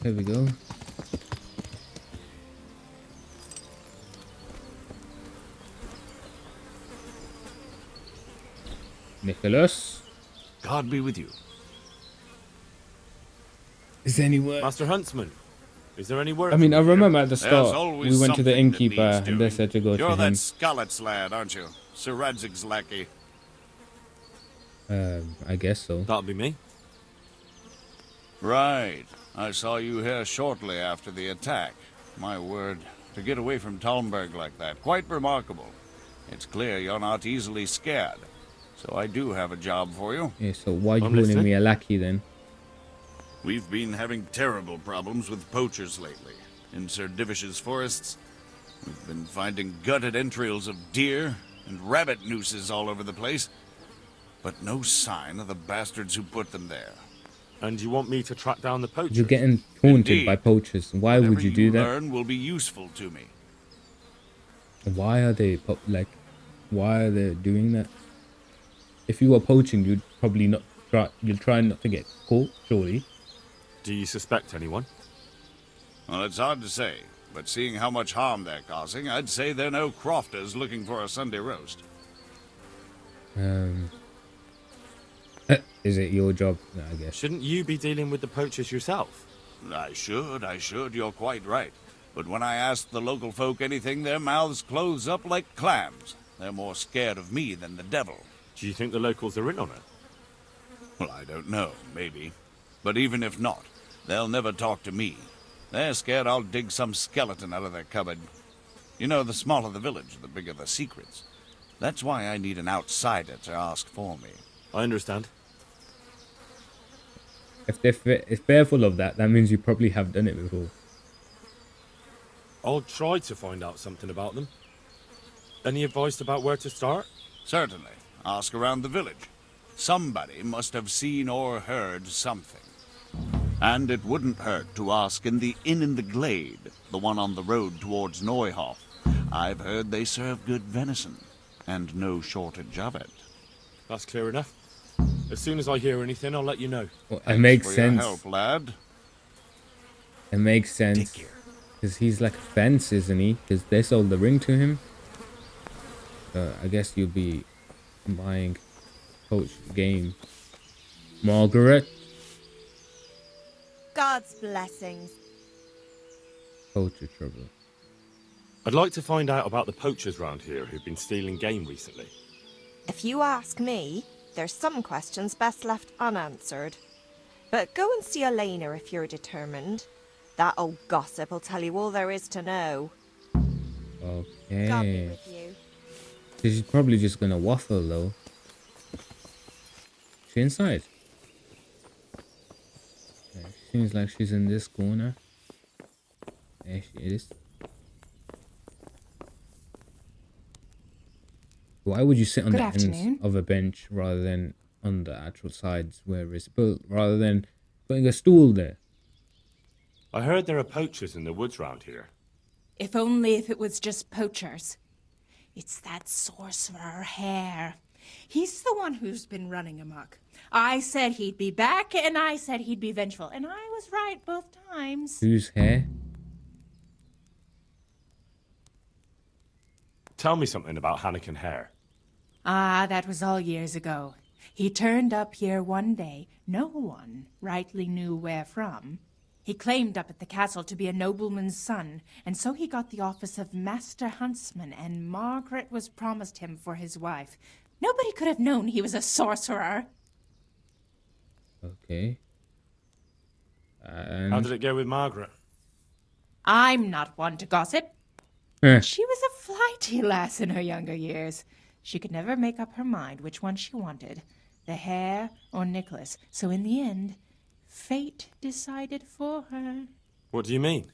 There we go. Nicholas. God be with you. Is there any work? Master Huntsman, is there any work? I mean, I remember at the There's start, always we went to the something that innkeeper needs and they doing. said to go You're to that him. Skalitz lad, aren't you? Sir Radzig's lackey. I guess so. That'll be me. Right. I saw you here shortly after the attack. My word, to get away from Talmberg like that, quite remarkable. It's clear you're not easily scared. So I do have a job for you. Yeah, so why you I'm calling listening. me a lackey then? We've been having terrible problems with poachers lately. In Sir Divish's forests, we've been finding gutted entrails of deer and rabbit nooses all over the place. But no sign of the bastards who put them there. And you want me to track down the poachers? You're getting taunted Indeed. by poachers. Why would Whatever you do that? learn will be useful to me. Why are they why are they doing that? If you were poaching, you'd probably not try. You'll try not to get caught, surely. Do you suspect anyone? Well, it's hard to say, but seeing how much harm they're causing, I'd say they're no crofters looking for a Sunday roast. Is it your job? No, I guess. Shouldn't you be dealing with the poachers yourself? I should, you're quite right. But when I ask the local folk anything, their mouths close up like clams. They're more scared of me than the devil. Do you think the locals are in on it? Well, I don't know, maybe. But even if not, they'll never talk to me. They're scared I'll dig some skeleton out of their cupboard. You know, the smaller the village, the bigger the secrets. That's why I need an outsider to ask for me. I understand. If they're full of that, that means you probably have done it before. I'll try to find out something about them. Any advice about where to start? Certainly. Ask around the village. Somebody must have seen or heard something. And it wouldn't hurt to ask in the inn in the Glade, the one on the road towards Neuhof. I've heard they serve good venison, and no shortage of it. That's clear enough. As soon as I hear anything, I'll let you know. Well, it Thanks makes for sense. your help, lad. It makes sense. Because he's like a fence, isn't he? Because they sold the ring to him. I guess you'll be buying poached game. Margaret. God's blessings. Poacher trouble. I'd like to find out about the poachers round here who've been stealing game recently. If you ask me, there's some questions best left unanswered. But go and see Olena if you're determined. That old gossip will tell you all there is to know. God be Okay. with you. She's probably just gonna waffle though. She inside? Yeah, seems like she's in this corner. There she is. Why would you sit on Good the ends afternoon. of a bench rather than on the actual sides where it's built, rather than putting a stool there? I heard there are poachers in the woods round here. If only if it was just poachers. It's that sorcerer Hare. He's the one who's been running amok. I said he'd be back, and I said he'd be vengeful, and I was right both times. Whose hair? Tell me something about Hanekin Hare. Ah, that was all years ago. He turned up here one day. No one rightly knew where from. He claimed up at the castle to be a nobleman's son, and so he got the office of Master Huntsman, and Margaret was promised him for his wife. Nobody could have known he was a sorcerer. Okay. How did it go with Margaret? I'm not one to gossip. Eh, She was a flighty lass in her younger years. She could never make up her mind which one she wanted, the Hare or Nicholas. So in the end, fate decided for her. What do you mean?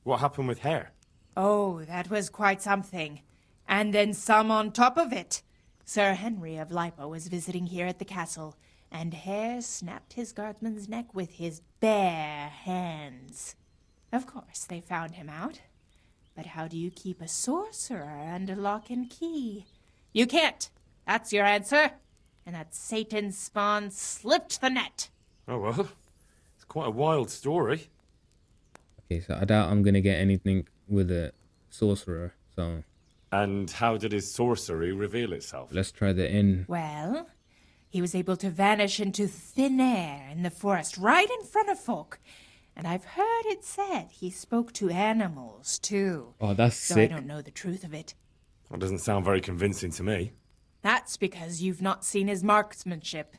What happened with Hare? Oh, that was quite something. And then some on top of it. Sir Henry of Lipo was visiting here at the castle, and Hare snapped his guardsman's neck with his bare hands. Of course, they found him out. But how do you keep a sorcerer under lock and key? You can't. That's your answer. And that Satan's spawn slipped the net. Oh, well, it's quite a wild story. Okay, so I doubt I'm gonna get anything with a sorcerer. So And how did his sorcery reveal itself? let's try the inn. Well, he was able to vanish into thin air in the forest right in front of folk. And I've heard it said he spoke to animals, too. Oh, that's So sick. I don't know the truth of it. That doesn't sound very convincing to me. That's because you've not seen his marksmanship.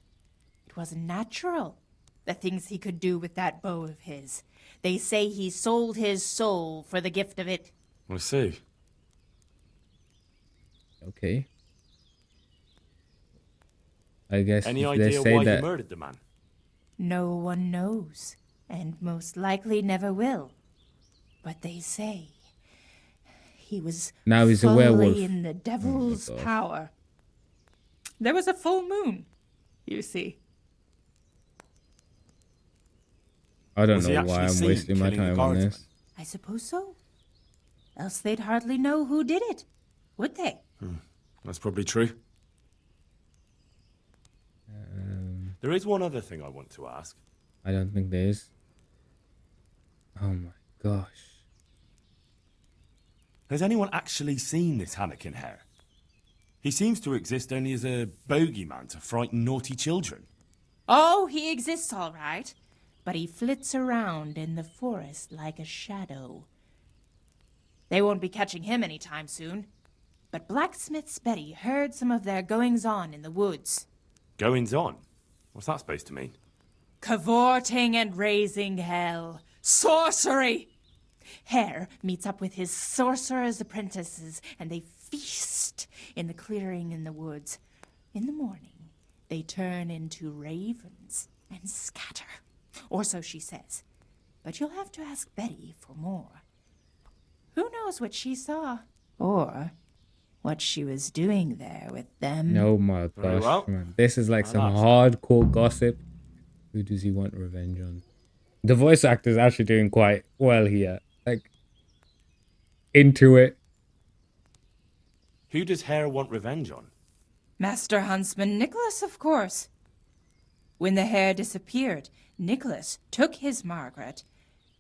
It wasn't natural, the things he could do with that bow of his. They say he sold his soul for the gift of it. I see. Okay. I guess Any if they idea say why that he murdered the man? No one knows, and most likely never will. But they say he was Now he's a fully werewolf. in the devil's gosh. power. There was a full moon, you see. I don't Was he know actually why I'm seen wasting my killing the time on guardsman? this. I suppose so. Else they'd hardly know who did it, would they? That's probably true. There is one other thing I want to ask. I don't think there is. Oh my gosh. Has anyone actually seen this Hanekin Hare? He seems to exist only as a bogeyman to frighten naughty children. Oh, he exists all right, but he flits around in the forest like a shadow. They won't be catching him any time soon, but Blacksmith's Betty heard some of their goings-on in the woods. Goings on? What's that supposed to mean? Cavorting and raising hell. Sorcery! Hare meets up with his sorcerer's apprentices, and they feast in the clearing in the woods. In the morning, they turn into ravens and scatter. Or so she says. But you'll have to ask Betty for more. Who knows what she saw? Or what she was doing there with them. Oh my Very gosh, well. man. This is like some I'll ask. hardcore gossip. Who does he want revenge on? The voice actor is actually doing quite well here. Like, into it. Who does Hare want revenge on? Master Huntsman Nicholas, of course. When the hare disappeared, Nicholas took his Margaret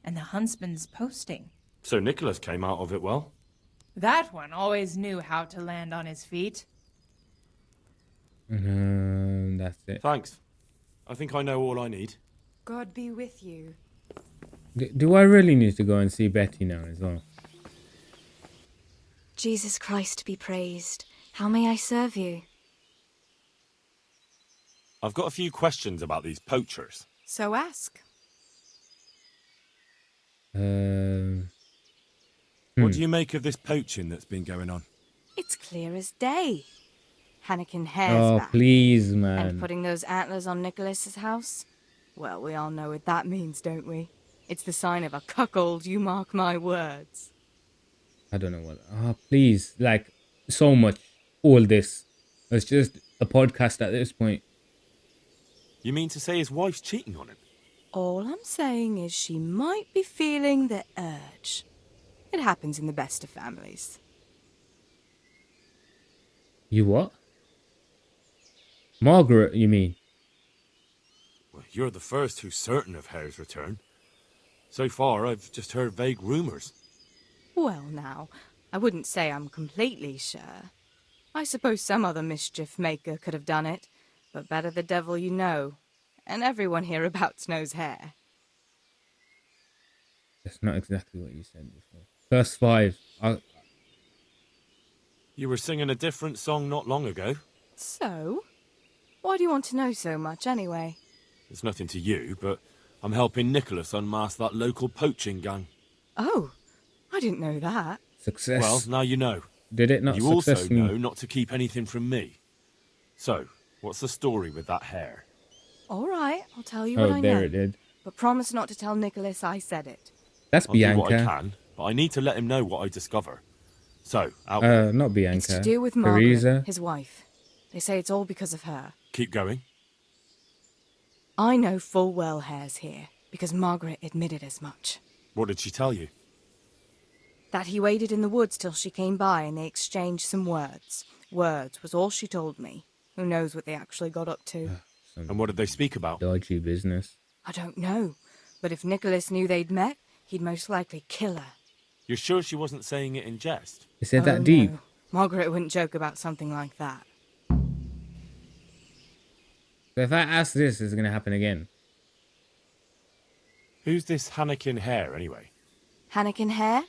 and the huntsman's posting. So Nicholas came out of it well. That one always knew how to land on his feet. That's it. Thanks. I think I know all I need. God be with you. Do I really need to go and see Betty now as well? Jesus Christ be praised. How may I serve you? I've got a few questions about these poachers. So ask. What do you make of this poaching that's been going on? It's clear as day. Hanekin Hare's Oh, back. please, And man. putting those antlers on Nicholas's house? Well, we all know what that means, don't we? It's the sign of a cuckold, you mark my words. I don't know what. Please, like, so much. All this. It's just a podcast at this point. You mean to say his wife's cheating on him? All I'm saying is she might be feeling the urge. It happens in the best of families. You what? Margaret, you mean? Well, you're the first who's certain of Hare's return. So far, I've just heard vague rumours. Well, now, I wouldn't say I'm completely sure. I suppose some other mischief maker could have done it, but better the devil you know. And everyone hereabouts knows Hare. That's not exactly what you said before. Verse 5. You were singing a different song not long ago. So? Why do you want to know so much, anyway? It's nothing to you, but I'm helping Nicholas unmask that local poaching gang. Oh, I didn't know that. Success. Well, now you know. Did it not You also success? know not to keep anything from me. So, what's the story with that Hare? All right, I'll tell you what I Oh, there know. it did. But promise not to tell Nicholas I said it. That's I'll do what I Bianca. can, but I need to let him know what I discover. So, out with it. Not Bianca. It's to do with Margaret, Teresa. his wife. They say it's all because of her. Keep going. I know full well Hare's here, because Margaret admitted as much. What did she tell you? That he waited in the woods till she came by and they exchanged some words. Words was all she told me. Who knows what they actually got up to? And what did they speak about? Dodgy business. I don't know. But if Nicholas knew they'd met, he'd most likely kill her. You're sure she wasn't saying it in jest? Is it that Oh, deep? no. Margaret wouldn't joke about something like that. So if I ask this, is it gonna happen again? Who's this Hanekin Hare, anyway? Hanekin Hare?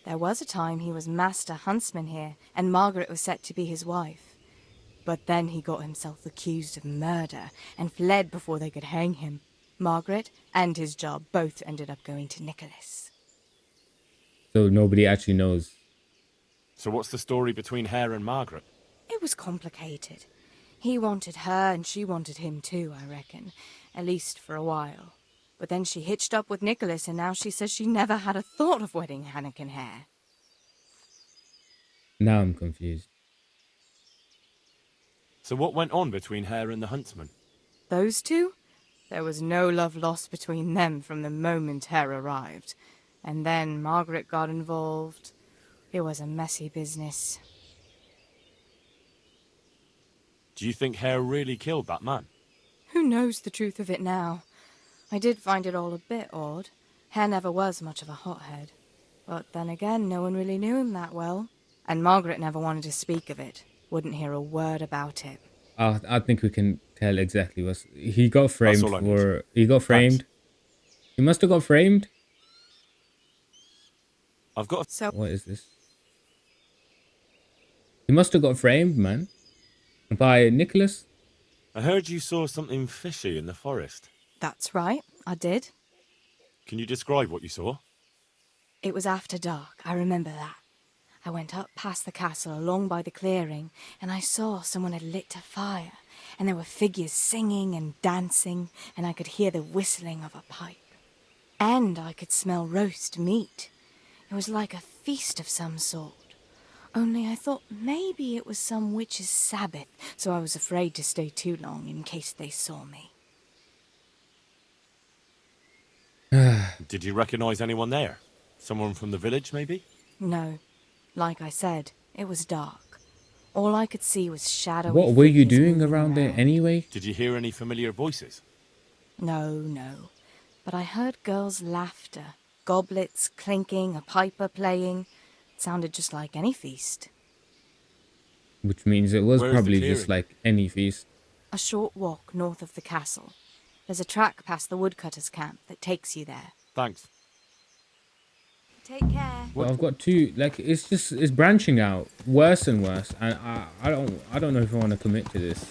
There was a time he was master huntsman here, and Margaret was set to be his wife. But then he got himself accused of murder and fled before they could hang him. Margaret and his job both ended up going to Nicholas. So nobody actually knows. So what's the story between Hare and Margaret? It was complicated. He wanted her and she wanted him too, I reckon. At least for a while. But then she hitched up with Nicholas and now she says she never had a thought of wedding Hanekin Hare. Now I'm confused. So what went on between Hare and the huntsman? Those two? There was no love lost between them from the moment Hare arrived. And then Margaret got involved. It was a messy business. Do you think Hare really killed that man? Who knows the truth of it now? I did find it all a bit odd. Hare never was much of a hothead. But then again, no one really knew him that well. And Margaret never wanted to speak of it. Wouldn't hear a word about it. I think we can tell exactly what he got framed all I for. need. He got framed. Thanks. He must have got framed. I've got a... So, What is this? He must have got framed, man, by Nicholas. I heard you saw something fishy in the forest. that's right, I did. Can you describe what you saw? It was after dark, I remember that. I went up past the castle along by the clearing, and I saw someone had lit a fire, and there were figures singing and dancing, and I could hear the whistling of a pipe. And I could smell roast meat. It was like a feast of some sort. Only I thought maybe it was some witch's sabbath, so I was afraid to stay too long in case they saw me. Did you recognise anyone there? Someone from the village, maybe? No. Like I said, it was dark. All I could see was shadowy What were you figures doing moving around there anyway? Did you hear any familiar voices? No. But I heard girls' laughter, goblets clinking, a piper playing. It sounded just like any feast. Which means it was Where's the probably just clearing? like any feast. A short walk north of the castle. There's a track past the woodcutter's camp that takes you there. Thanks. Take care. Well, I've got two. Like it's branching out worse and worse, and I don't know if I want to commit to this.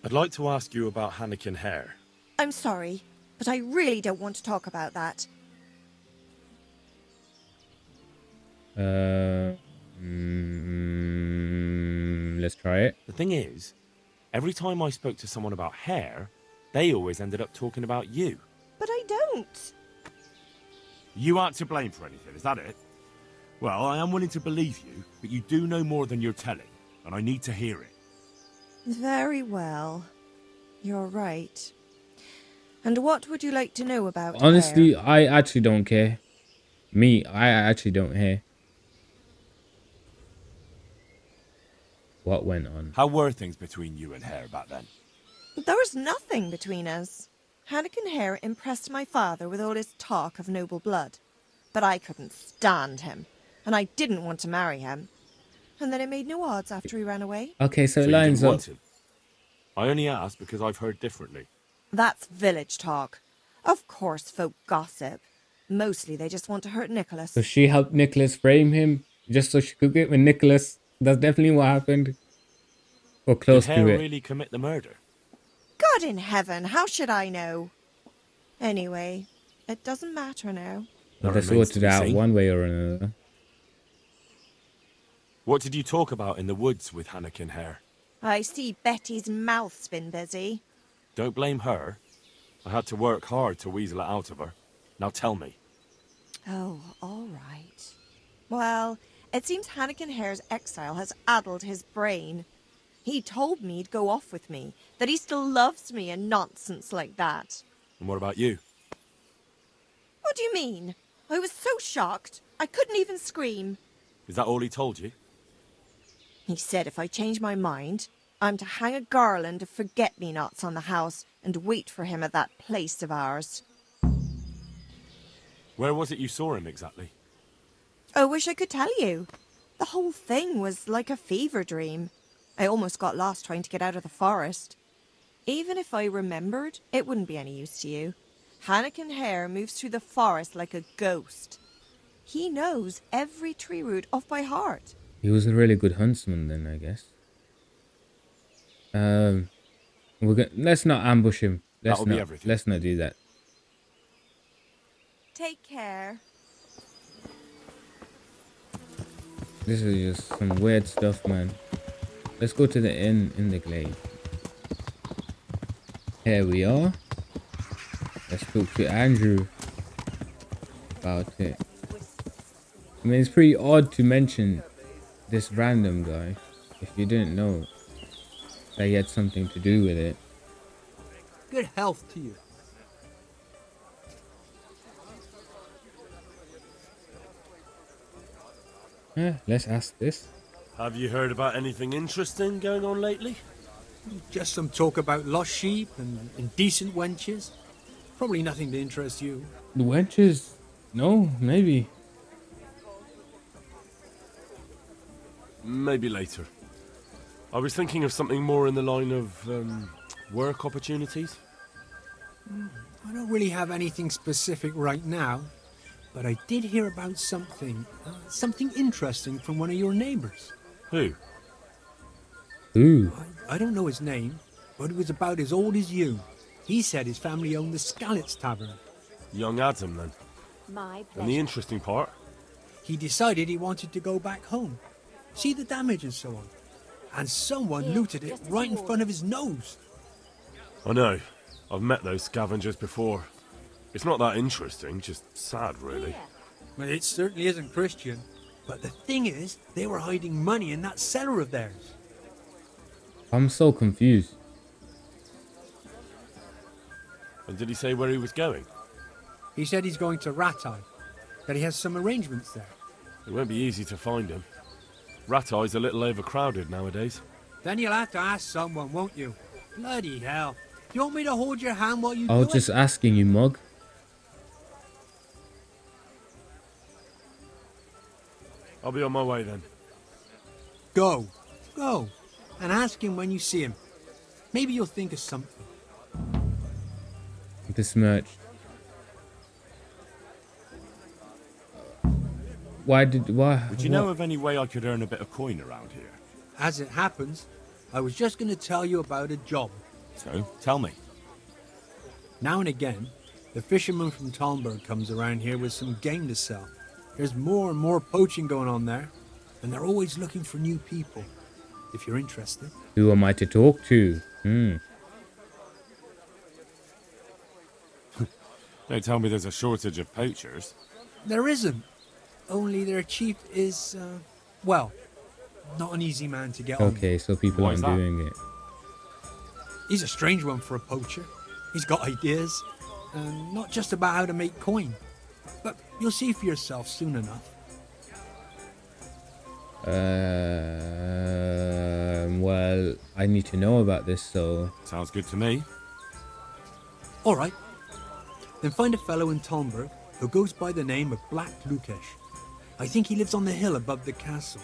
I'd like to ask you about Hanekin Hare. I'm sorry, but I really don't want to talk about that. Let's try it. The thing is, every time I spoke to someone about Hare, they always ended up talking about you. But I don't. You aren't to blame for anything, is that it? Well, I am willing to believe you, but you do know more than you're telling, and I need to hear it. Very well. You're right. And what would you like to know about Honestly, Hare? I actually don't care. I actually don't care. What went on? How were things between you and Hare back then? There was nothing between us. Hanekin Hare impressed my father with all his talk of noble blood. But I couldn't stand him, and I didn't want to marry him. And then it made no odds after he ran away. Okay, so it you lines didn't up. want him? I only asked because I've heard differently. That's village talk. Of course folk gossip. Mostly they just want to hurt Nicholas. So she helped Nicholas frame him just so she could get with Nicholas. That's definitely what happened. Or close Did to Hare it. really commit the murder? God in heaven, how should I know? Anyway, it doesn't matter now. Well, That they remains to sorted be out seen. one way or another. What did you talk about in the woods with Hanekin Hare? I see Betty's mouth's been busy. Don't blame her. I had to work hard to weasel it out of her. Now tell me. Oh, all right. Well, it seems Hanekin Hare's exile has addled his brain. He told me he'd go off with me, that he still loves me and nonsense like that. And what about you? What do you mean? I was so shocked, I couldn't even scream. Is that all he told you? He said if I change my mind, I'm to hang a garland of forget-me-nots on the house and wait for him at that place of ours. Where was it you saw him exactly? I wish I could tell you. The whole thing was like a fever dream. I almost got lost trying to get out of the forest. Even if I remembered, it wouldn't be any use to you. Hanekin Hare moves through the forest like a ghost. He knows every tree root off by heart. He was a really good huntsman then, I guess. Let's not ambush him. That'll be everything. Let's not do that. Take care. This is just some weird stuff, man. Let's go to the inn in the Glade. Here we are. Let's talk to Andrew about it. I mean, it's pretty odd to mention this random guy if you didn't know that he had something to do with it. Good health to you. Yeah, let's ask this. Have you heard about anything interesting going on lately? Just some talk about lost sheep and indecent wenches. Probably nothing to interest you. The wenches? No, maybe. Maybe later. I was thinking of something more in the line of work opportunities. I don't really have anything specific right now, but I did hear about something interesting from one of your neighbours. Who? Ooh. I don't know his name, but it was about as old as you. He said his family owned the Skalitz tavern. Young Adam, then. My And the interesting part? He decided he wanted to go back home, see the damage and so on. And someone looted it right in front of his nose. I know. I've met those scavengers before. It's not that interesting, just sad, really. Well, it certainly isn't Christian. But the thing is, they were hiding money in that cellar of theirs. I'm so confused. And did he say where he was going? He said he's going to Radan, that he has some arrangements there. It won't be easy to find him. Ratai's a little overcrowded nowadays. Then you'll have to ask someone, won't you? Bloody hell. Do you want me to hold your hand while you I do was just asking you, Mug. I'll be on my way then. Go. And ask him when you see him. Maybe you'll think of something. Besmirched. Why? Would you know of any way I could earn a bit of coin around here? As it happens, I was just going to tell you about a job. So, tell me. Now and again, the fisherman from Talmberg comes around here with some game to sell. There's more and more poaching going on there, and they're always looking for new people, if you're interested. Who am I to talk to? Don't tell me there's a shortage of poachers. There isn't. Only their chief is, well, not an easy man to get on. Okay, so people Why aren't is that? doing it. He's a strange one for a poacher. He's got ideas, and not just about how to make coin. But you'll see for yourself soon enough. Well, I need to know about this, so... Sounds good to me. All right. Then find a fellow in Talmberg who goes by the name of Black Lukesh. I think he lives on the hill above the castle.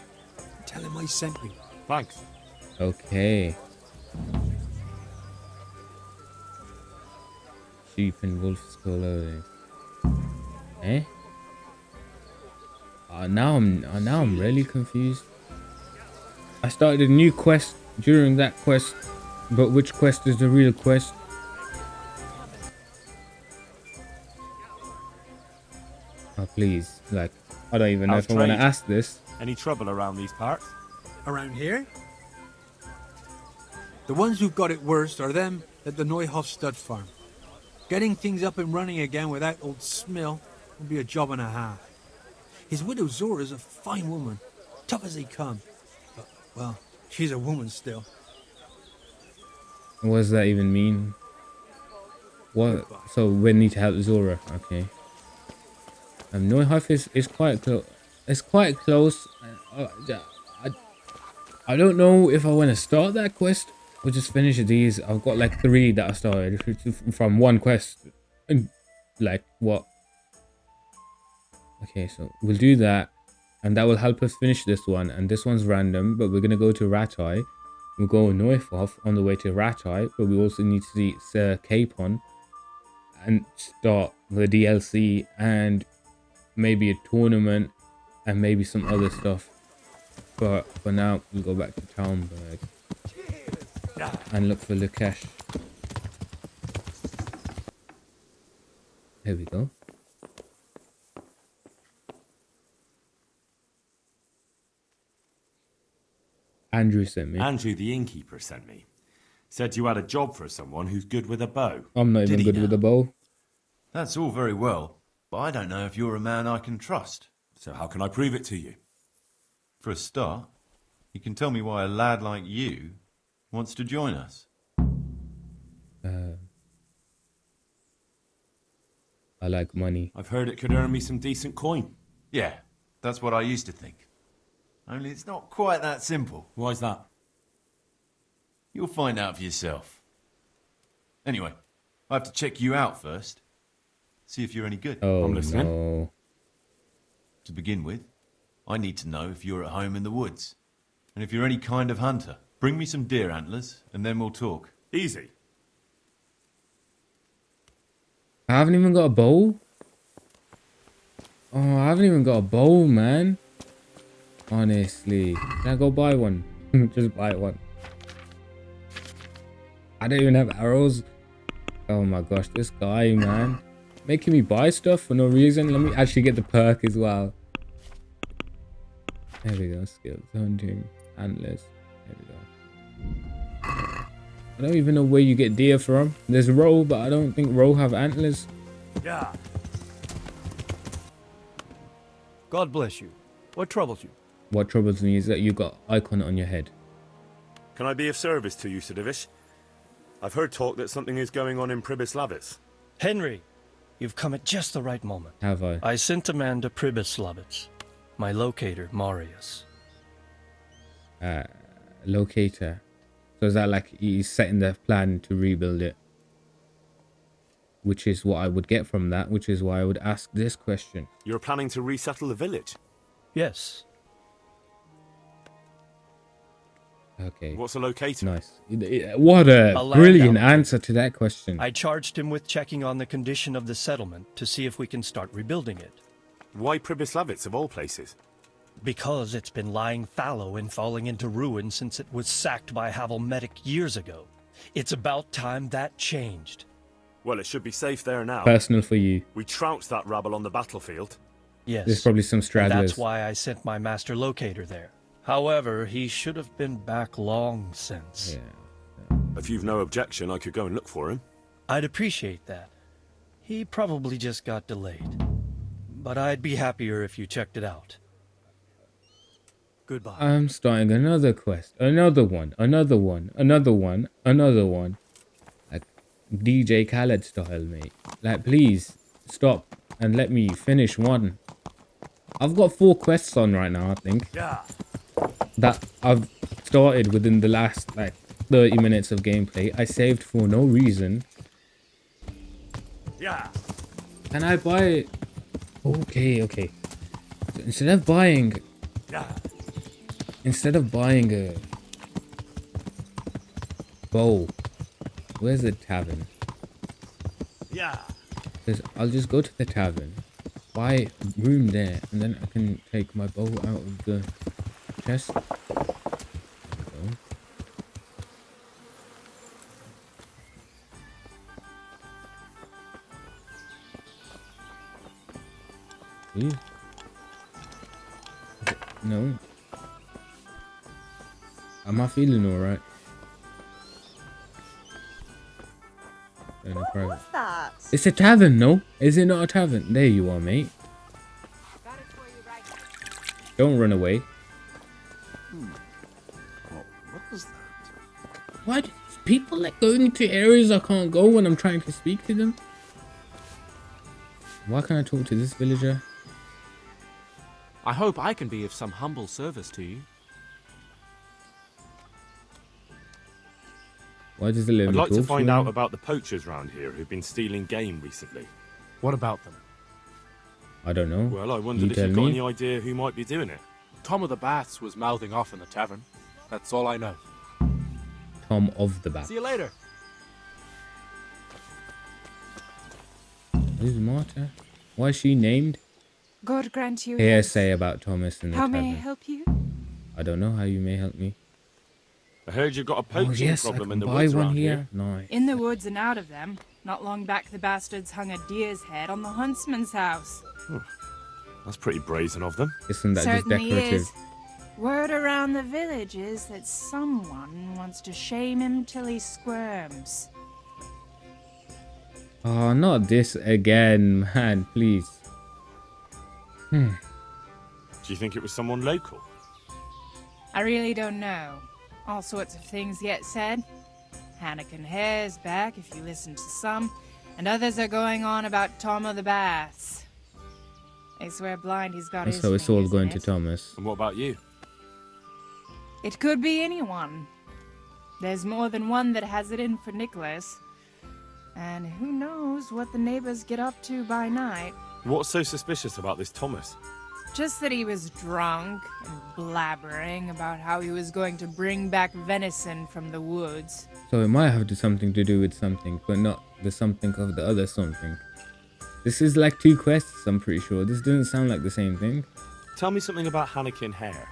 Tell him I sent you. Thanks. Okay. Sheep and wolf clothing. Eh? Now I'm really confused. I started a new quest during that quest, but which quest is the real quest? Oh please, like I don't even know How's if I want to trade? ask this. Any trouble around these parts? Around here? The ones who've got it worst are them at the Neuhof stud farm. Getting things up and running again without old Smill will be a job and a half. His widow Zora's a fine woman, tough as they come. But, well, she's a woman still. What does that even mean? What? So we need to help Zora. Okay. Neuhof is quite close. It's quite close. I don't know if I want to start that quest We'll just finish these. I've got like 3 that I started from one quest. And like what? Okay, so we'll do that. And that will help us finish this one. And this one's random, but we're going to go to Ratai. We'll go north off on the way to Ratai. But we also need to see Sir Capon. And start the DLC. And maybe a tournament. And maybe some other stuff. But for now, we'll go back to Talmberg. And look for Lukesh. There we go. Andrew sent me. Andrew, the innkeeper, sent me. Said you had a job for someone who's good with a bow. I'm not even good with a bow. That's all very well, but I don't know if you're a man I can trust. So how can I prove it to you? For a start, you can tell me why a lad like you wants to join us. I like money. I've heard it could earn me some decent coin. Yeah, that's what I used to think. Only it's not quite that simple. Why's that? You'll find out for yourself. Anyway, I have to check you out first. See if you're any good. Oh, I'm listening. no. To begin with, I need to know if you're at home in the woods. And if you're any kind of hunter. Bring me some deer antlers, and then we'll talk. Easy. I haven't even got a bow. Oh, I haven't even got a bow, man. Honestly. Can I go buy one? Just buy one. I don't even have arrows. Oh my gosh, this guy, man. Making me buy stuff for no reason. Let me actually get the perk as well. There we go. Skills, hunting, antlers. There we go. I don't even know where you get deer from. There's roe, but I don't think roe have antlers. Yeah. God bless you. What troubles you? What troubles me is that you got icon on your head. Can I be of service to you, Sir Divish? I've heard talk that something is going on in Pribyslavitz. Henry, you've come at just the right moment. Have I? I sent a man to Pribyslavitz. My locator, Marius. Locator. So is that like he's setting the plan to rebuild it? Which is what I would get from that, which is why I would ask this question. You're planning to resettle the village? Yes. Okay. What's a locator? Nice. What a A brilliant landowner. answer to that question. I charged him with checking on the condition of the settlement to see if we can start rebuilding it. Why Pribyslavitz, of all places? Because it's been lying fallow and falling into ruin since it was sacked by Havelmedic years ago. It's about time that changed. Well, it should be safe there now. Personal for you. We trounced that rabble on the battlefield. Yes. There's probably some and stragglers. that's why I sent my master locator there. However, he should have been back long since. Yeah. If you've no objection, I could go and look for him. I'd appreciate that. He probably just got delayed. But I'd be happier if you checked it out. Goodbye. I'm starting another quest. Another one. Another one. Another one. Another one. Like DJ Khaled style, mate. Like, please stop and let me finish one. I've got 4 quests on right now, I think. Yeah. That I've started within the last like 30 minutes of gameplay. I saved for no reason. Yeah. Can I buy it? Okay. So instead of buying a bow, where's the tavern? Yeah. Because I'll just go to the tavern, buy room there, and then I can take my bow out of the chest. There we go. Please. No. Am I feeling alright? What was that? It's a tavern, no? Is it not a tavern? There you are, mate. Don't run away. What was that? What? People like going into areas I can't go when I'm trying to speak to them? Why can't I talk to this villager? I hope I can be of some humble service to you. Why does it let I'd me like to talk find him? out about the poachers round here who've been stealing game recently. What about them? I don't know. Well, I wondered if tell you've got me. any idea who might be doing it. Tom of the Baths was mouthing off in the tavern. That's all I know. Tom of the Bath. See you later. Who's Marta? Why is she named? God grant you Hearsay about Thomas in the How tavern. may I help you? I don't know how you may help me. I heard you've got a Oh poaching yes, I problem can in the buy woods one around here. Nice. In the woods and out of them. Not long back, the bastards hung a deer's head on the huntsman's house. That's pretty brazen of them. Isn't that just Certainly decorative? is. Word around the village is that someone wants to shame him till he squirms. Oh, not this again, man, please. Do you think it was someone local? I really don't know. All sorts of things get said. Hanekin Hare's back, if you listen to some, and others are going on about Tom of the Baths. They swear blind he's got his So it's all fingers going in to it. Thomas. And what about you? It could be anyone. There's more than one that has it in for Nicholas. And who knows what the neighbors get up to by night. What's so suspicious about this Thomas? Just that he was drunk and blabbering about how he was going to bring back venison from the woods. So it might have something to do with something, but not the something of the other something. This is like two quests, I'm pretty sure. This doesn't sound like the same thing. Tell me something about Hanekin Hare.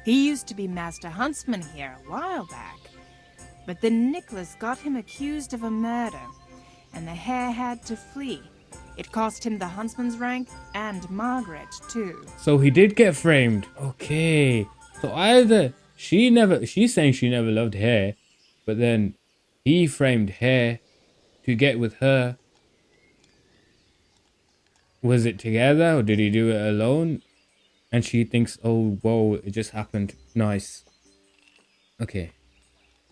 He used to be master huntsman here a while back. But then Nicholas got him accused of a murder, and the hare had to flee. It cost him the huntsman's rank and Margaret too. So he did get framed. Okay. So either she's saying she never loved Hare, but then he framed Hare to get with her. Was it together or did he do it alone? And she thinks, oh, whoa, it just happened. Nice. Okay.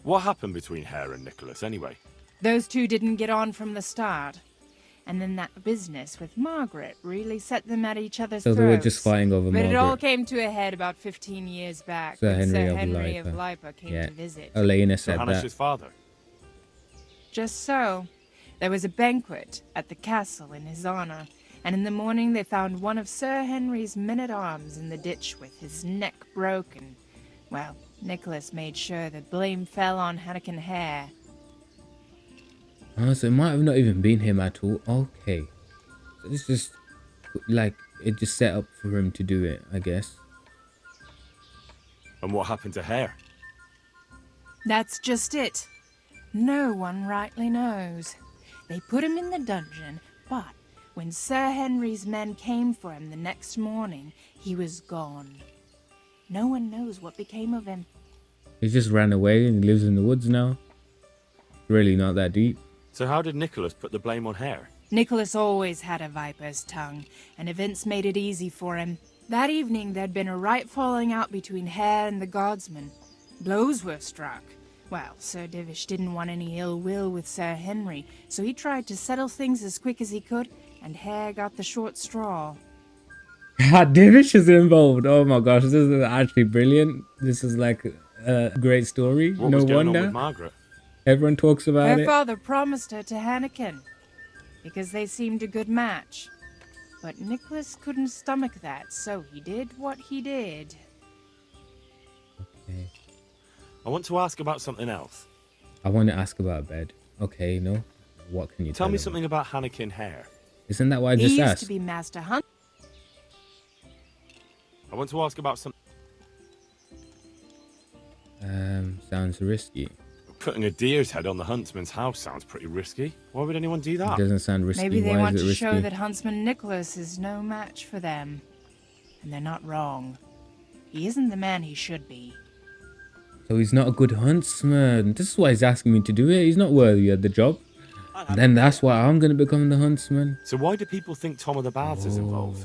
What happened between Hare and Nicholas, anyway? Those two didn't get on from the start. And then that business with Margaret really set them at each other's So throats. they were just fighting over But Margaret. it all came to a head about 15 years back Sir when Henry Sir of Henry of Lipa. Lipa came Yeah. to visit. Olena So said Hanish's that. father? Just so. There was a banquet at the castle in his honor, and in the morning they found one of Sir Henry's men-at-arms in the ditch with his neck broken. Well, Nicholas made sure that blame fell on Hanekin Hare. Oh, so it might have not even been him at all. Okay. So it's just like it just set up for him to do it, I guess. And what happened to Hare? That's just it. No one rightly knows. They put him in the dungeon, but when Sir Henry's men came for him the next morning, he was gone. No one knows what became of him. He just ran away and lives in the woods now. Really not that deep. So how did Nicholas put the blame on Hare? Nicholas always had a viper's tongue, and events made it easy for him. That evening there'd been a right falling out between Hare and the guardsman. Blows were struck. Well, Sir Divish didn't want any ill will with Sir Henry, so he tried to settle things as quick as he could, and Hare got the short straw. Divish is involved. Oh my gosh, this is actually brilliant. This is like a great story. What No was going on wonder with Margaret? everyone talks about Her it. father promised her to Hanekin, because they seemed a good match. But Nicholas couldn't stomach that, so he did what he did. Okay. I want to ask about something else. I want to ask about bed. Okay, no. What can you Tell me me? something about Hanekin Hare. Isn't that what I He just used asked? to be master hunter. I want to ask about some... Sounds risky. Putting a deer's head on the huntsman's house sounds pretty risky. Why would anyone do It that? doesn't sound risky. Maybe they Why want is it to risky? show that Huntsman Nicholas is no match for them. And they're not wrong. He isn't the man he should be. So he's not a good huntsman. This is why he's asking me to do it. He's not worthy of the job. And then that's why I'm going to become the huntsman. So why do people think Tom of the Baths is involved?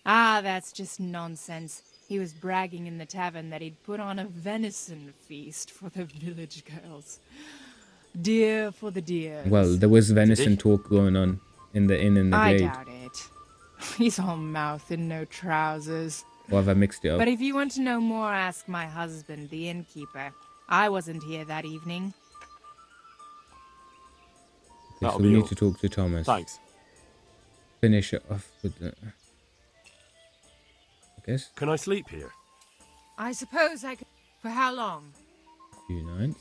Ah, that's just nonsense. He was bragging in the tavern that he'd put on a venison feast for the village girls. Deer for the deers. Well, there was venison he? talk going on in the inn in the I Glade. doubt it. He's all mouth and no trousers. Or have I mixed it up? But if you want to know more, ask my husband, the innkeeper. I wasn't here that evening. That'll so we be need all. to talk to Thomas. Thanks. Finish it off with the... I guess Can I sleep here? I suppose I could. For how long? a few nights.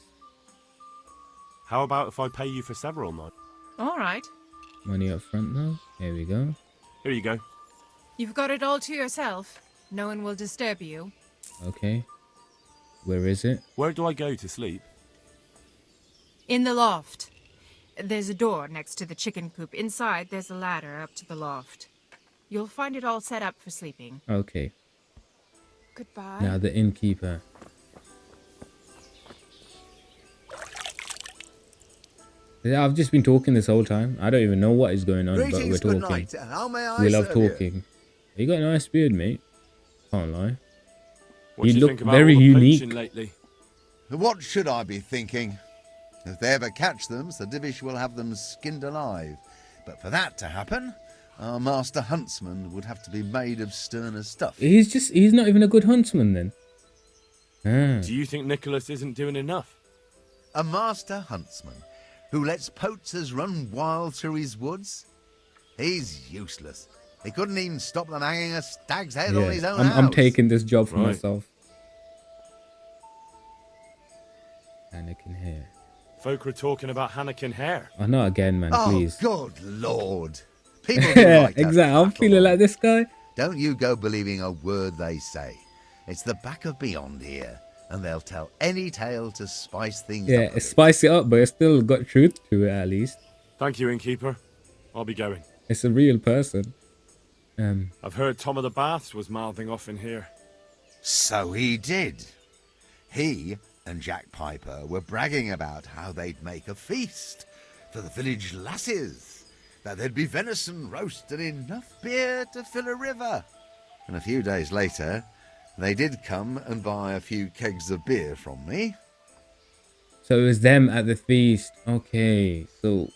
How about if I pay you for several nights? All right. Money up front though. Here we go. Here you go. You've got it all to yourself. No one will disturb you. Okay. Where is it? Where do I go to sleep? In the loft. There's a door next to the chicken coop. Inside, there's a ladder up to the loft. You'll find it all set up for sleeping. Okay. Goodbye. Now the innkeeper. Yeah, I've just been talking this whole time. I don't even know what is going on, but we're Greetings, good talking. night, and how may I We love serve you? talking. You got a nice beard, mate. Can't lie. What You do you look think about very all the unique. poaching lately? What should I be thinking? If they ever catch them, Sir Divish will have them skinned alive. But for that to happen, our master huntsman would have to be made of sterner stuff. He's not even a good huntsman then. Ah. Do you think Nicholas isn't doing enough? A master huntsman who lets poachers run wild through his woods? He's useless. He couldn't even stop them hanging a stag's head on his own house. I'm taking this job for Right. myself. Hanekin Hare. Folk were talking about Hanekin Hare. Oh, not again, man, Oh, please. good lord. People do like to Exactly. I'm rattle feeling on. like this guy. Don't you go believing a word they say. It's the back of beyond here, and they'll tell any tale to spice things Yeah, up. a bit. spice it up, but it's still got truth to it at least. Thank you, innkeeper. I'll be going. It's a real person. I've heard Tom of the Baths was mouthing off in here. So he did. He and Jack Piper were bragging about how they'd make a feast for the village lasses, that there'd be venison roast and enough beer to fill a river. And a few days later, they did come and buy a few kegs of beer from me. So it was them at the feast. Okay, so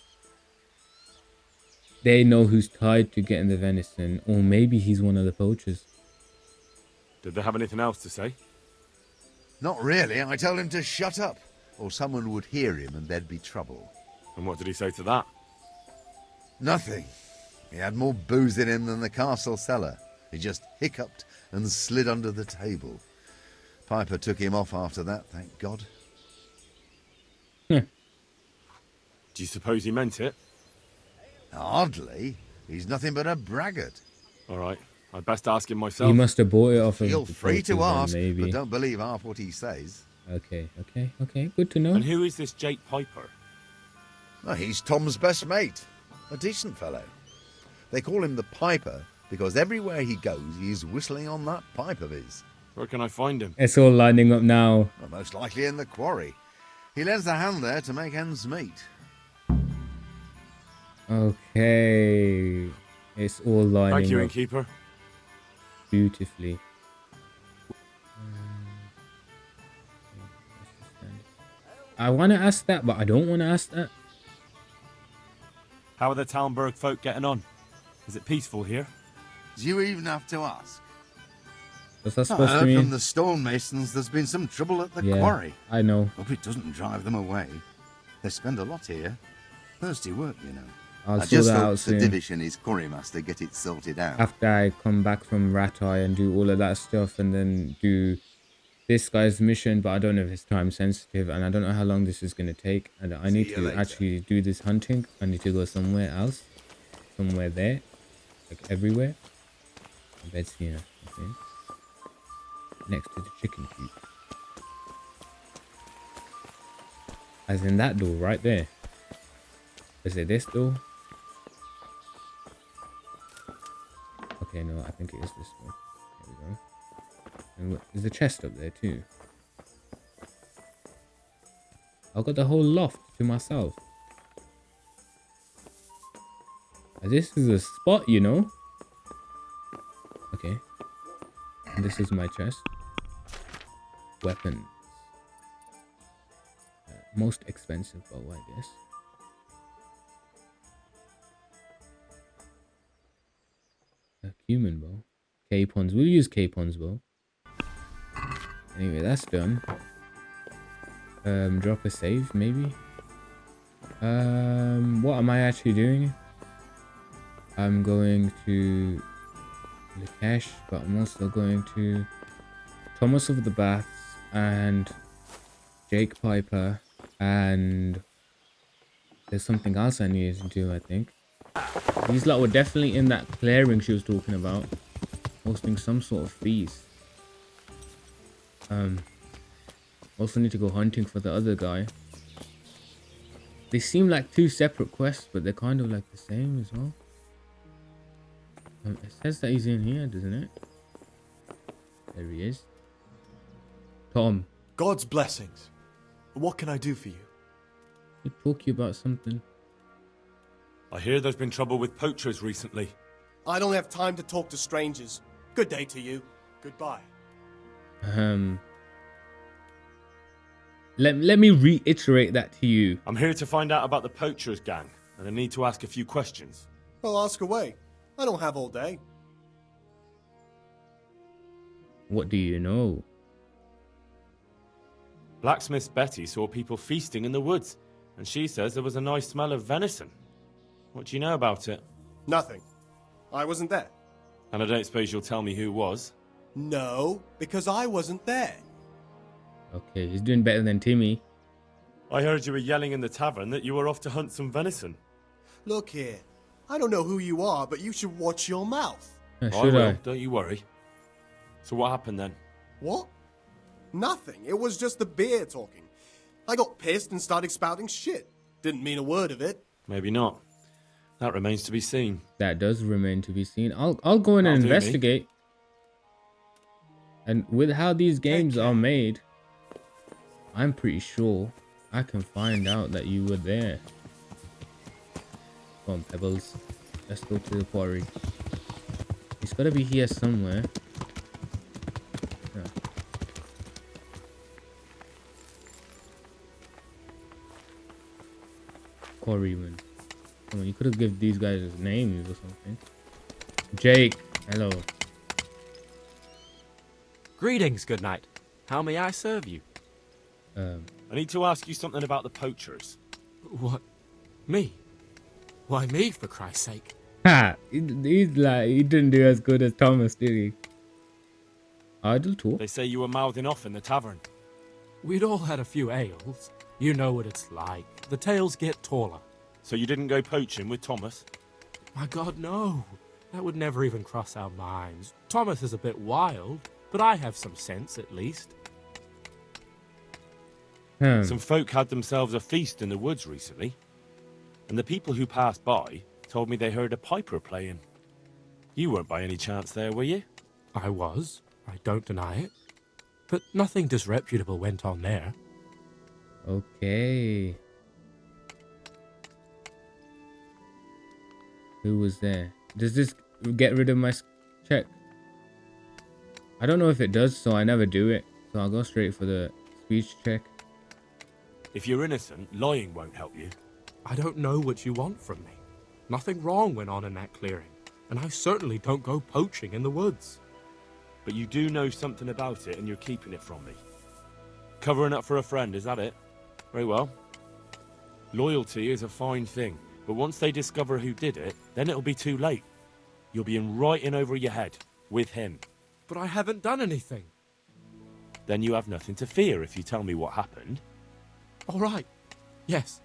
they know who's tied to getting the venison, or maybe he's one of the poachers. Did they have anything else to say? Not really. I told him to shut up, or someone would hear him and there'd be trouble. And what did he say to that? Nothing. He had more booze in him than the castle cellar. He just hiccuped and slid under the table. Piper took him off after that, thank God. Do you suppose he meant it? Hardly. He's nothing but a braggart. All right. I'd best ask him myself. He must have bought it off of Feel the free to poachers ask, then, maybe. but don't believe half what he says. Okay. Good to know. And who is this Jake Piper? Well, he's Tom's best mate. A decent fellow. They call him the Piper because everywhere he goes, he's whistling on that pipe of his. Where can I find him? It's all lining up now. Well, most likely in the quarry. He lends a hand there to make ends meet. Okay. It's all lining Thank you, up innkeeper. beautifully. I want to ask that, but I don't want to ask that. How are the Talmberg folk getting on? Is it peaceful here? Do you even have to ask? What's that I supposed to heard mean? from the stonemasons there's been some trouble at the Yeah, quarry. I know. Hope it doesn't drive them away. They spend a lot here. Thirsty work, you know. I'll I sort just that hope out Sir soon. Divish and his quarrymaster get it sorted out. After I come back from Ratai and do all of that stuff and then do this guy's mission, but I don't know if it's time sensitive and I don't know how long this is going to take. And I need you to later. actually do this hunting. I need to go somewhere else. Somewhere there. Like everywhere. The bed's here, I think. Next to the chicken coop. As in that door right there. Is it this door? Okay, no, I think it is this one. There we go. And there's a chest up there too. I've got the whole loft to myself. And this is a spot, you know. Okay. And this is my chest. Weapons. Most expensive bow, I guess. A human bow. Capons. We'll use Capons bow. Anyway, that's done. Drop a save, maybe. What am I actually doing? I'm going to Lukesh, but I'm also going to Thomas of the Baths and Jake Piper, and there's something else I need to do, I think. These lot were definitely in that clearing she was talking about, hosting some sort of feast. Also need to go hunting for the other guy. They seem like two separate quests, but they're kind of like the same as well. It says that he's in here, doesn't it? There he is. Tom. God's blessings. What can I do for you? He talk you about something. I hear there's been trouble with poachers recently. I don't have time to talk to strangers. Good day to you. Goodbye. Let me reiterate that to you. I'm here to find out about the poachers gang, and I need to ask a few questions. Well, ask away. I don't have all day. What do you know? Blacksmith Betty saw people feasting in the woods, and she says there was a nice smell of venison. What do you know about it? Nothing. I wasn't there. And I don't suppose you'll tell me who was? No, because I wasn't there. Okay, he's doing better than Timmy. I heard you were yelling in the tavern that you were off to hunt some venison. Look here. I don't know who you are, but you should watch your mouth. Should I? Don't you worry. So what happened then? What? Nothing. It was just the beer talking. I got pissed and started spouting shit. Didn't mean a word of it. Maybe not. That remains to be seen. That does remain to be seen. I'll go in and investigate. And with how these games are made, I'm pretty sure I can find out that you were there. Come on, Pebbles. Let's go to the quarry. He's got to be here somewhere. Yeah. Quarryman. Come on, you could have given these guys names or something. Jake, hello. Greetings, good night. How may I serve you? I need to ask you something about the poachers. What? Me? Why me, for Christ's sake? Ha! He's like, he didn't do as good as Thomas, did he? Idle talk. They say you were mouthing off in the tavern. We'd all had a few ales. You know what it's like. The tales get taller. So you didn't go poaching with Thomas? My God, no. That would never even cross our minds. Thomas is a bit wild, but I have some sense at least. Some folk had themselves a feast in the woods recently, and the people who passed by told me they heard a piper playing. You weren't by any chance there, were you? I was. I don't deny it. But nothing disreputable went on there. Okay. Who was there? Does this get rid of my check? I don't know if it does, so I never do it. So I'll go straight for the speech check. If you're innocent, lying won't help you. I don't know what you want from me. Nothing wrong went on in that clearing, and I certainly don't go poaching in the woods. But you do know something about it, and you're keeping it from me. Covering up for a friend, is that it? Very well. Loyalty is a fine thing, but once they discover who did it, then it'll be too late. You'll be right in over your head, with him. But I haven't done anything. Then you have nothing to fear if you tell me what happened. All right. Yes.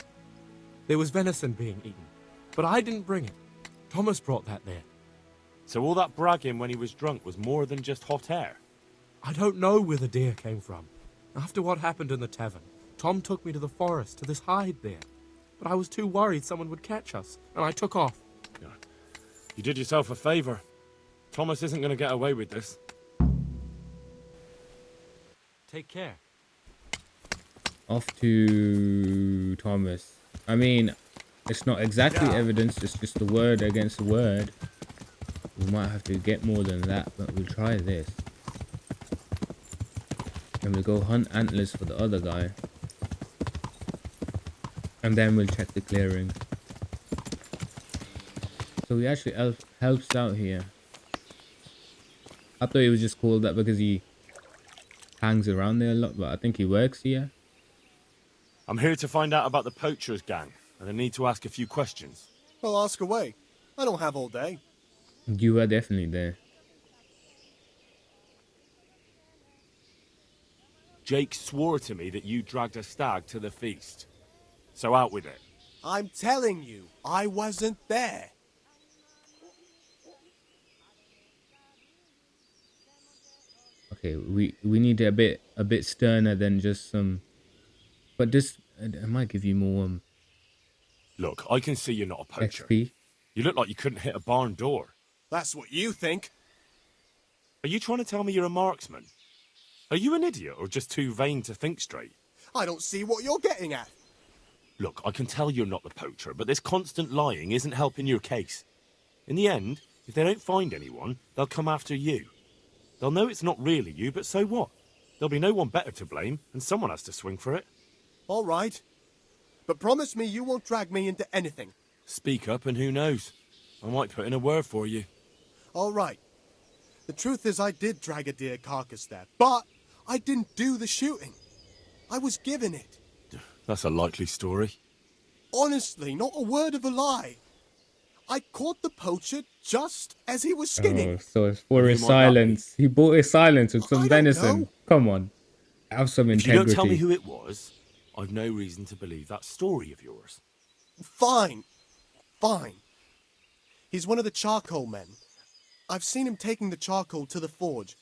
There was venison being eaten, but I didn't bring it. Thomas brought that there. So all that bragging when he was drunk was more than just hot air? I don't know where the deer came from. After what happened in the tavern, Tom took me to the forest to this hide there. But I was too worried someone would catch us, and I took off. You did yourself a favor. Thomas isn't going to get away with this. Take care. Off to Thomas. I mean, it's not exactly evidence, it's just a word against a word. We might have to get more than that, but we'll try this. And we'll go hunt antlers for the other guy. And then we'll check the clearing. So he actually helps out here. I thought he was just called that because he hangs around there a lot, but I think he works here. I'm here to find out about the poachers gang, and I need to ask a few questions. Well, ask away. I don't have all day. You were definitely there. Jake swore to me that you dragged a stag to the feast. So out with it. I'm telling you, I wasn't there. Okay, we need a bit sterner than just some. But this I might give you more Look, I can see you're not a poacher. XP. You look like you couldn't hit a barn door. That's what you think. Are you trying to tell me you're a marksman? Are you an idiot or just too vain to think straight? I don't see what you're getting at. Look, I can tell you're not the poacher, but this constant lying isn't helping your case. In the end, if they don't find anyone, they'll come after you. They'll know it's not really you, but so what? There'll be no one better to blame, and someone has to swing for it. All right. But promise me you won't drag me into anything. Speak up and who knows? I might put in a word for you. All right. The truth is I did drag a deer carcass there, but I didn't do the shooting. I was given it. That's a likely story. Honestly, not a word of a lie. I caught the poacher just as he was skinning. Oh, so it's for his silence. He bought his silence with some venison. know. Come on. Have some If you integrity. don't tell me who it was, I've no reason to believe that story of yours. Fine. Fine. He's one of the charcoal men. I've seen him taking the charcoal to the forge.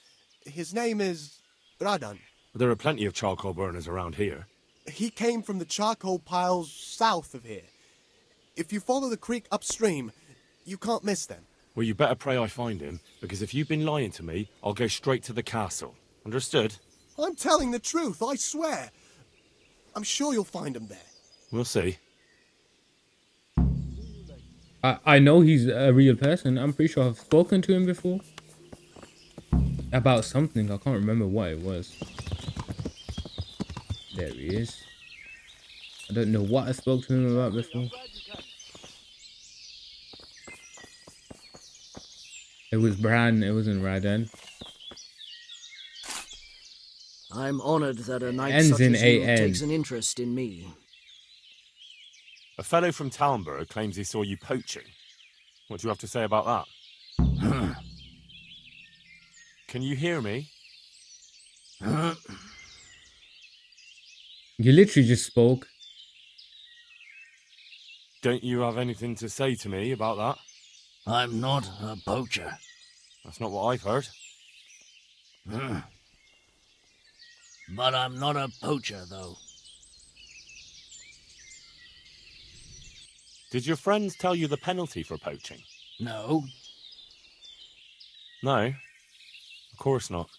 His name is Radan. There are plenty of charcoal burners around here. He came from the charcoal piles south of here. If you follow the creek upstream, you can't miss them. Well, you better pray I find him, because if you've been lying to me, I'll go straight to the castle. Understood? I'm telling the truth, I swear. I'm sure you'll find him there. We'll see. I know he's a real person. I'm pretty sure I've spoken to him before. About something. I can't remember what it was. There he is. I don't know what I spoke to him about before. It was Bran, it wasn't Radan. I'm honored that a knight Ends such in as you AN. takes an interest in me. A fellow from Talmberg claims he saw you poaching. What do you have to say about that? Can you hear me? You literally just spoke. Don't you have anything to say to me about that? I'm not a poacher. That's not what I've heard. But I'm not a poacher, though. Did your friends tell you the penalty for poaching? No. No? Of course not.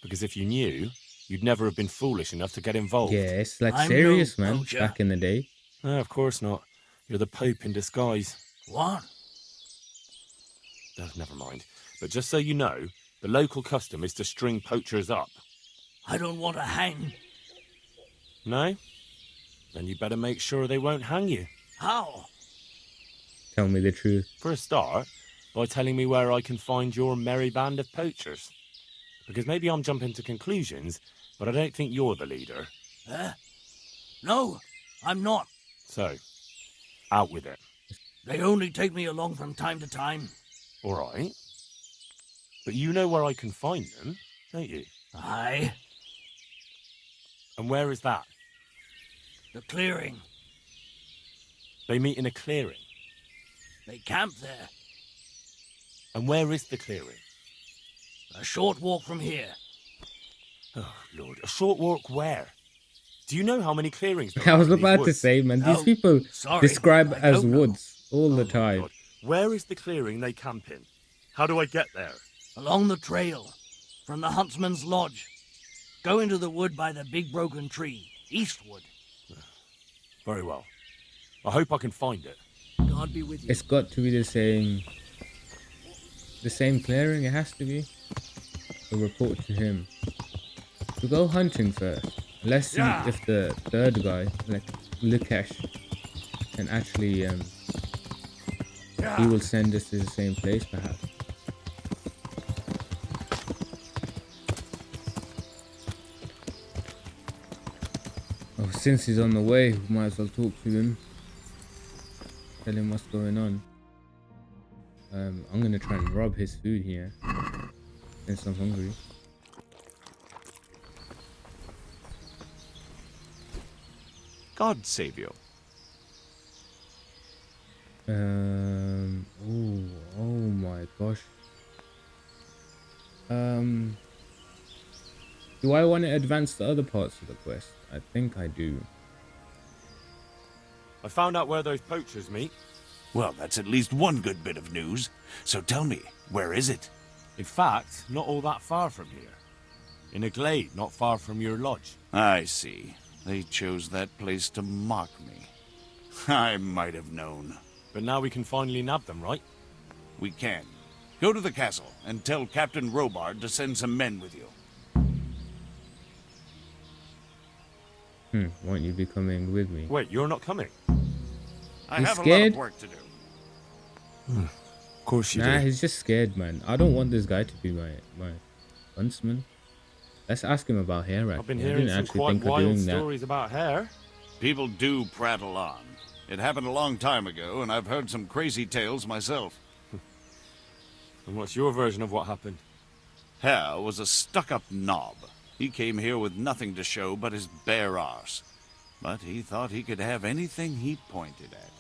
Because if you knew, you'd never have been foolish enough to get involved. Yeah, it's like I'm serious, no man. poacher. Back in the day. No, of course not. You're the Pope in disguise. What? Oh, never mind. But just so you know, the local custom is to string poachers up. I don't want to hang. No? Then you better make sure they won't hang you. How? Tell me the truth. For a start, by telling me where I can find your merry band of poachers. Because maybe I'm jumping to conclusions, but I don't think you're the leader. No, I'm not. So, out with it. They only take me along from time to time. All right. But you know where I can find them, don't you? Aye. And where is that? The clearing. They meet in a clearing. They camp there. And where is the clearing? A short walk from here. Oh, Lord. A short walk where? Do you know how many clearings there I are was in these about to woods? say, man, these No, people sorry, describe I as don't know. woods all the time. God. Where is the clearing they camp in? How do I get there? Along the trail. From the huntsman's lodge. Go into the wood by the big broken tree. Eastward. Very well. I hope I can find it. God be with you. It's got to be the same clearing. It has to be. We'll report to him. We'll go hunting first. Let's see if the third guy, like Lukesh, can actually he will send us to the same place, perhaps. Oh, since he's on the way, we might as well talk to him. tell him what's going on. I'm gonna try and rob his food here since I'm hungry. God save you. Oh my gosh. Do I want to advance the other parts of the quest? I think I do. I found out where those poachers meet. Well, that's at least one good bit of news. So tell me, where is it? In fact, not all that far from here. In a glade not far from your lodge. I see. They chose that place to mock me. I might have known. But now we can finally nab them, right? We can. Go to the castle and tell Captain Robard to send some men with you. Won't you be coming with me? Wait, you're not coming? I He's have scared? a lot of work to do. Of course you Nah, do. he's just scared, man. I don't want this guy to be my huntsman. Let's ask him about Hare. I've been I hearing didn't some actually quite think of wild doing that. stories about Hare. People do prattle on. It happened a long time ago, and I've heard some crazy tales myself. And what's your version of what happened? Hare was a stuck-up knob. He came here with nothing to show but his bare arse. But he thought he could have anything he pointed at.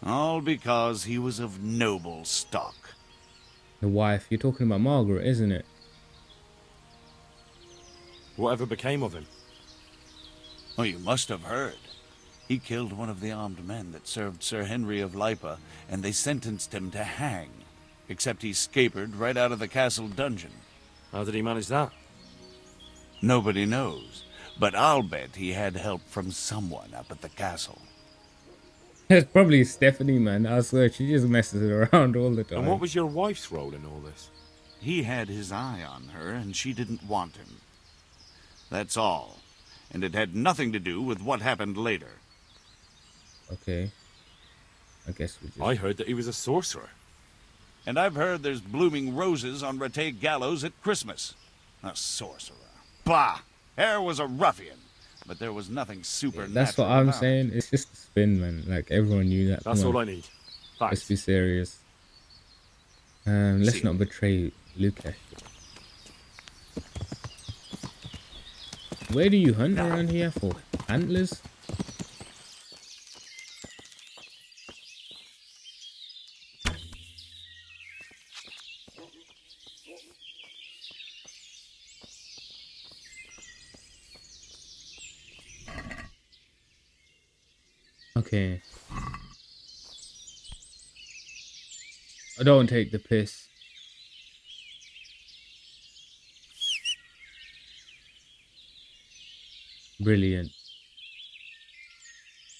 All because he was of noble stock. The wife, you're talking about Margaret, isn't it? Whatever became of him? Oh, you must have heard. He killed one of the armed men that served Sir Henry of Lipa, and they sentenced him to hang. Except he scapered right out of the castle dungeon. How did he manage that? Nobody knows, but I'll bet he had help from someone up at the castle. It's probably Stephanie, man. I swear, she just messes around all the time. And what was your wife's role in all this? He had his eye on her, and she didn't want him. That's all. And it had nothing to do with what happened later. Okay. I guess we just... I heard that he was a sorcerer. And I've heard there's blooming roses on Rattay Gallows at Christmas. A sorcerer. Bah! Hare was a ruffian. But there was nothing supernatural. That's what I'm about it. saying. It's just a spin, man. Like, everyone knew that. That's Come all on. I need. Let's Facts. be serious. Let's not betray Lukesh. Where do you hunt around here for? Antlers? Okay. I don't take the piss. Brilliant.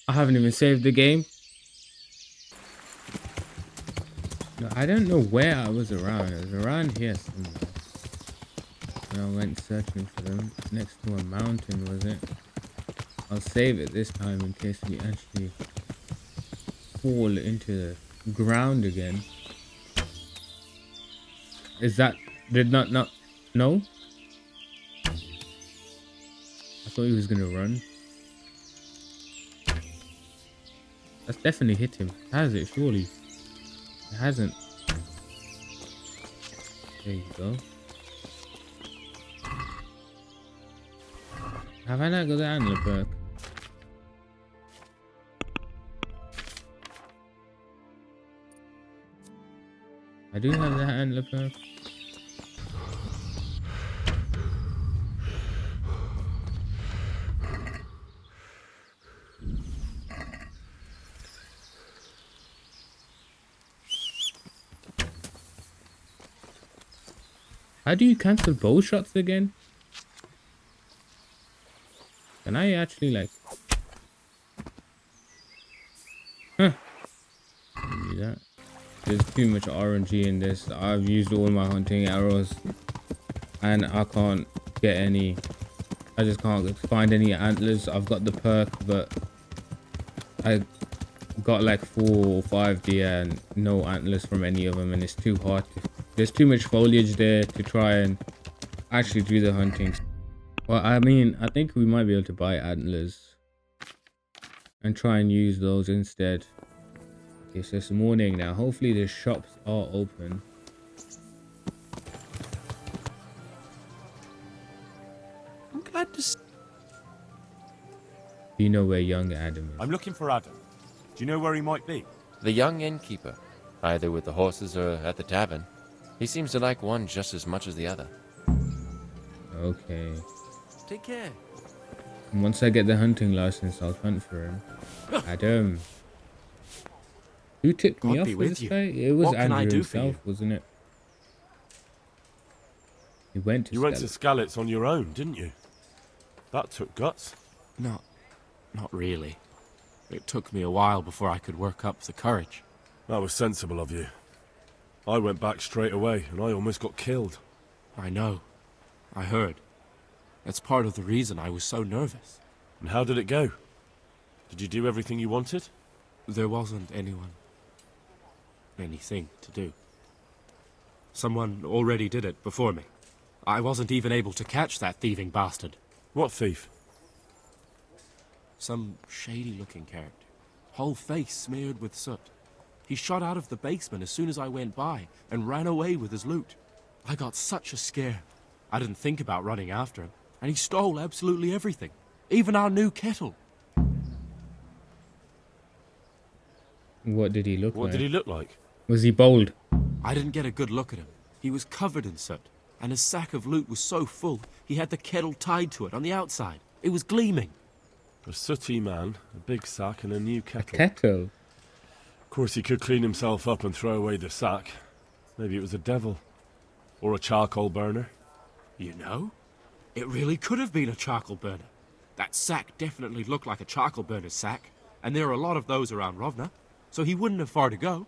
I haven't even saved the game. No, I don't know where I was around. I was around here somewhere. And I went searching for them. Next to a mountain, was it? I'll save it this time in case we actually fall into the ground again. Is that... Did not... No? I thought he was gonna run. That's definitely hit him. Has it? Surely. It hasn't. There you go. Have I not got the antler perk? I do have the antler perk. How do you cancel bow shots again? Can I actually like... Huh. Do that. There's too much RNG in this. I've used all my hunting arrows and I can't get any. I just can't find any antlers. I've got the perk, but I got like 4 or 5 deer and no antlers from any of them, and it's too hard. There's too much foliage there to try and actually do the hunting. Well, I mean, I think we might be able to buy antlers and try and use those instead. It's just morning now. Hopefully the shops are open. I'm glad to see. Do you know where young Adam is? I'm looking for Adam. Do you know where he might be? The young innkeeper, either with the horses or at the tavern. He seems to like one just as much as the other. Okay. Take care. And once I get the hunting license, I'll hunt for him. Adam. Who tipped me God off be with with this you. guy? It was What can I Andrew do for himself, you? wasn't it? He went to You went to Skalitz. Skalitz on your own, didn't you? That took guts. Not really. It took me a while before I could work up the courage. That was sensible of you. I went back straight away, and I almost got killed. I know. I heard. That's part of the reason I was so nervous. And how did it go? Did you do everything you wanted? There wasn't anything to do. Someone already did it before me. I wasn't even able to catch that thieving bastard. What thief? Some shady-looking character. Whole face smeared with soot. He shot out of the basement as soon as I went by and ran away with his loot. I got such a scare. I didn't think about running after him, and he stole absolutely everything, even our new kettle. What did he look like? What did he look like? Was he bold? I didn't get a good look at him. He was covered in soot, and his sack of loot was so full he had the kettle tied to it on the outside. It was gleaming. A sooty man, a big sack, and a new A kettle. kettle? Of course, he could clean himself up and throw away the sack. Maybe it was a devil. Or a charcoal burner. You know, it really could have been a charcoal burner. That sack definitely looked like a charcoal burner's sack, and there are a lot of those around Rovna, so he wouldn't have far to go.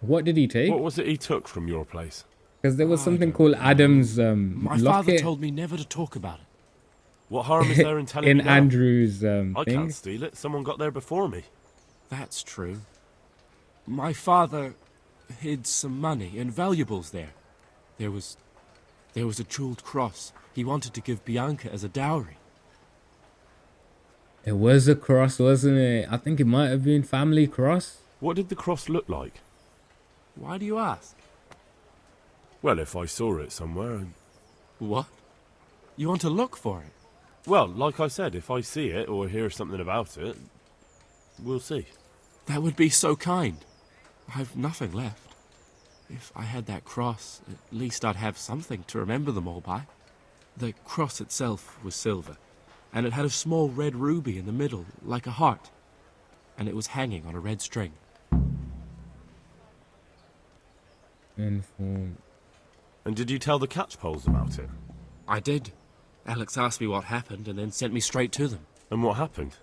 What did he take? What was it he took from your place? Because there was something called Adam's My father locket told me never to talk about it. What harm is there in telling in me now? Andrew's I thing. can't steal it. Someone got there before me. That's true. My father hid some money and valuables there. There was a jeweled cross he wanted to give Bianca as a dowry. It was a cross, wasn't it? I think it might have been family cross. What did the cross look like? Why do you ask? Well, if I saw it somewhere... What? You want to look for it? Well, like I said, if I see it or hear something about it, we'll see. That would be so kind. I've nothing left. If I had that cross, at least I'd have something to remember them all by. The cross itself was silver, and it had a small red ruby in the middle, like a heart, and it was hanging on a red string. Inform. And did you tell the catchpoles about it? I did. Alex asked me what happened and then sent me straight to them. And what happened?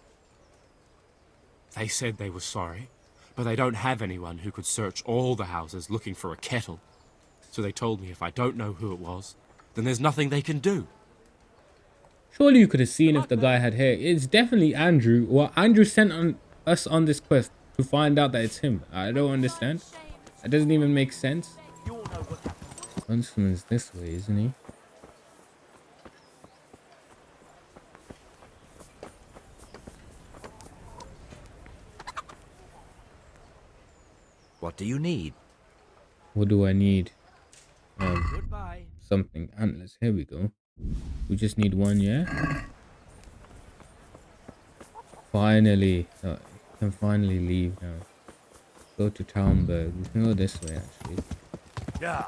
They said they were sorry, but they don't have anyone who could search all the houses looking for a kettle. So they told me if I don't know who it was, then there's nothing they can do. Surely you could have seen if the guy had hair. It's definitely Andrew. Well, Andrew sent us on this quest to find out that it's him. I don't understand. That doesn't even make sense. Huntsman's this way, isn't he? What do you need? What do I need? Goodbye. Something. Antlers. Here we go. We just need one, yeah? Finally. We can finally leave now. Go to Talmberg. We can go this way, actually. Yeah.